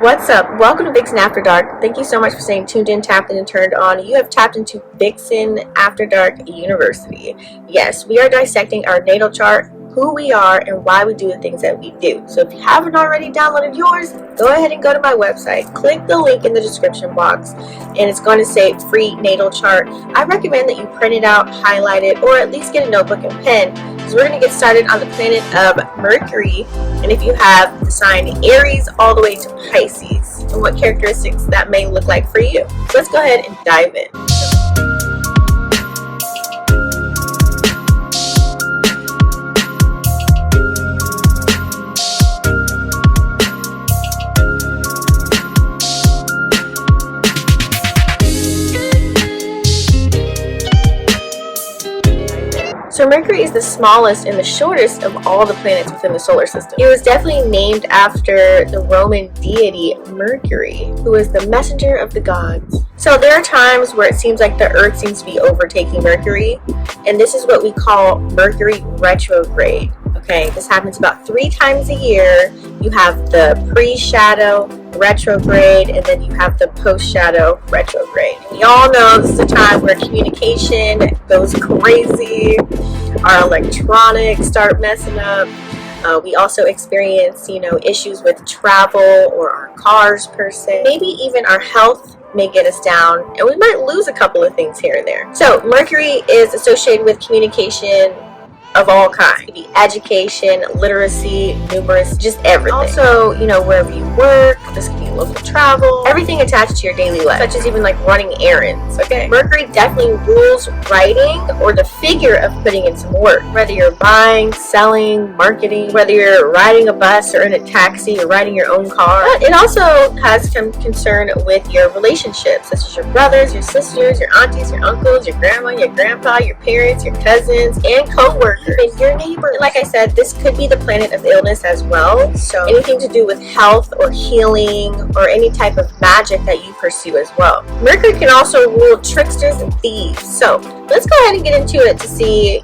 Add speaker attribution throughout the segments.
Speaker 1: What's up? Welcome to Vixen After Dark. Thank you so much for staying tuned in, tapped in, and turned on. You have tapped into Vixen After Dark University. Yes, we are dissecting our natal chart, who we are, and why we do the things that we do. So if you haven't already downloaded yours, go ahead and go to my website. Click the link in the description box, and it's going to say free natal chart. I recommend that you print it out, highlight it, or at least get a notebook and pen, because we're going to get started on the planet of Mercury. And if you have the sign Aries all the way to Pisces, and what characteristics that may look like for you. So let's go ahead and dive in. So Mercury is the smallest and the shortest of all the planets within the solar system. It was definitely named after the Roman deity Mercury, who is the messenger of the gods. So there are times where it seems like the Earth seems to be overtaking Mercury, and this is what we call Mercury retrograde. Okay, this happens about 3 times a year. You have the pre-shadow retrograde, and then you have the post-shadow retrograde. We all know this is a time where communication goes crazy, our electronics start messing up. We also experience, issues with travel or our cars per se. Maybe even our health may get us down, and we might lose a couple of things here and there. So Mercury is associated with communication of all kinds. It could be education, literacy, numerous, just everything. Also, wherever you work, this could be local travel, everything attached to your daily life, such as even like running errands, okay? Mercury definitely rules writing or the figure of putting in some work. Whether you're buying, selling, marketing, whether you're riding a bus or in a taxi or riding your own car. But it also has some concern with your relationships, such as your brothers, your sisters, your aunties, your uncles, your grandma, your grandpa, your parents, your cousins, and co-workers. Even your neighbor. Like I said, this could be the planet of illness as well. So anything to do with health or healing or any type of magic that you pursue as well. Mercury can also rule tricksters and thieves. So let's go ahead and get into it to see,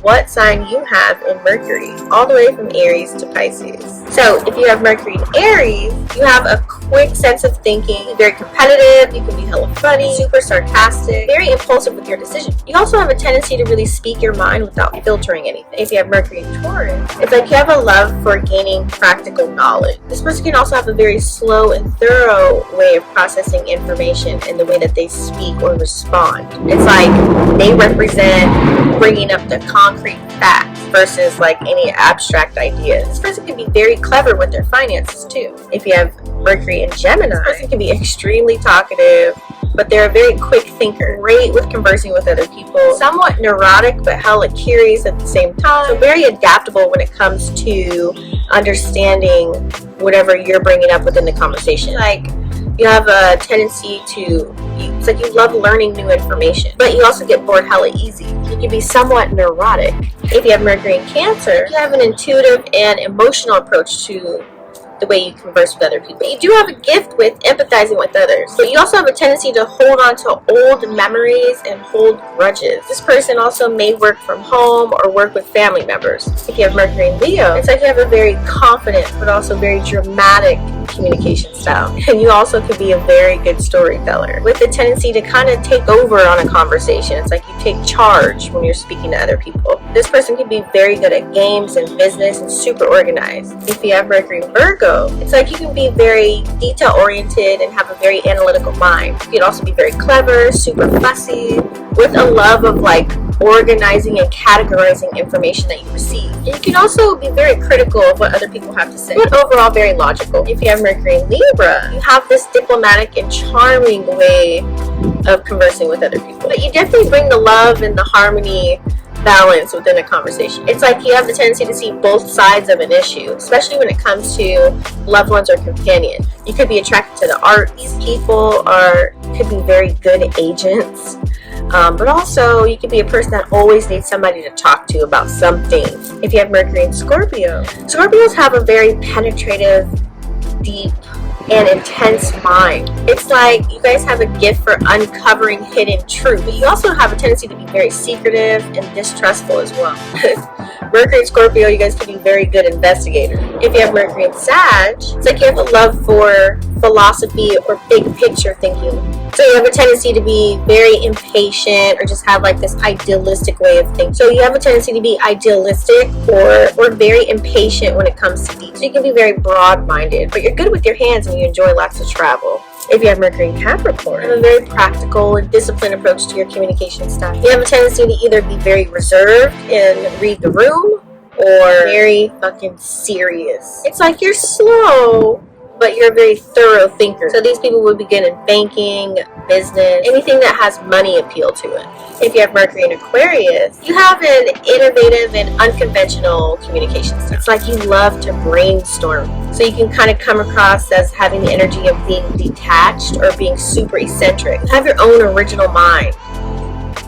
Speaker 1: what sign you have in Mercury, all the way from Aries to Pisces. So if you have Mercury in Aries, you have a quick sense of thinking, very competitive, you can be hella funny, super sarcastic, very impulsive with your decisions. You also have a tendency to really speak your mind without filtering anything. If you have Mercury in Taurus, it's like you have a love for gaining practical knowledge. This person can also have a very slow and thorough way of processing information in the way that they speak or respond. It's like they represent bringing up the concrete facts versus like any abstract ideas. This person can be very clever with their finances too. If you have Mercury in Gemini, this person can be extremely talkative, but they're a very quick thinker, great with conversing with other people, somewhat neurotic but hella curious at the same time, so very adaptable when it comes to understanding whatever you're bringing up within the conversation. Like, you have a tendency it's like you love learning new information, but you also get bored hella easy. You can be somewhat neurotic. If you have Mercury in Cancer, you have an intuitive and emotional approach to the way you converse with other people. You do have a gift with empathizing with others, but you also have a tendency to hold on to old memories and hold grudges. This person also may work from home or work with family members. If you have Mercury in Leo, it's like you have a very confident but also very dramatic communication style, and you also could be a very good storyteller with the tendency to kind of take over on a conversation. It's like you take charge when you're speaking to other people. This person can be very good at games and business and super organized. If you have Mercury in Virgo, it's like you can be very detail oriented and have a very analytical mind. You can also be very clever, super fussy, with a love of like organizing and categorizing information that you receive. And you can also be very critical of what other people have to say, but overall very logical. If you have Mercury in Libra, you have this diplomatic and charming way of conversing with other people. But you definitely bring the love and the harmony balance within a conversation. It's like you have the tendency to see both sides of an issue, especially when it comes to loved ones or companion. You could be attracted to the art. These people could be very good agents, but also you could be a person that always needs somebody to talk to about something. If you have Mercury in Scorpio, Scorpios have a very penetrative, deep, and intense mind. It's like you guys have a gift for uncovering hidden truth, but you also have a tendency to be very secretive and distrustful as well. Mercury and Scorpio, you guys can be very good investigators. If you have Mercury and Sag, it's like you have a love for philosophy or big picture thinking. So you have a tendency to be very impatient or just have like this idealistic way of thinking. So you have a tendency to be idealistic or very impatient when it comes to details. So you can be very broad-minded, but you're good with your hands and you enjoy lots of travel. If you have Mercury in Capricorn, you have a very practical and disciplined approach to your communication style. You have a tendency to either be very reserved and read the room or very fucking serious. It's like you're slow, but you're a very thorough thinker. So these people would be good in banking, business, anything that has money appeal to it. If you have Mercury in Aquarius, you have an innovative and unconventional communication style. It's like you love to brainstorm. So you can kind of come across as having the energy of being detached or being super eccentric. You have your own original mind.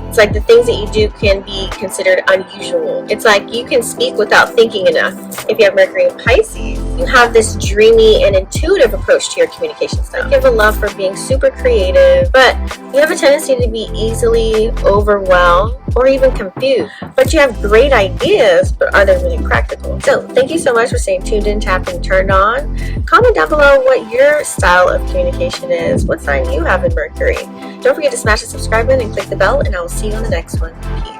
Speaker 1: It's like the things that you do can be considered unusual. It's like you can speak without thinking enough. If you have Mercury in Pisces, you have this dreamy and intuitive approach to your communication style. You have a love for being super creative, but you have a tendency to be easily overwhelmed or even confused. But you have great ideas, but are they really practical? So thank you so much for staying tuned in, tapped, and turned on. Comment down below what your style of communication is, what sign you have in Mercury. Don't forget to smash the subscribe button and click the bell, and I will see you on the next one. Peace.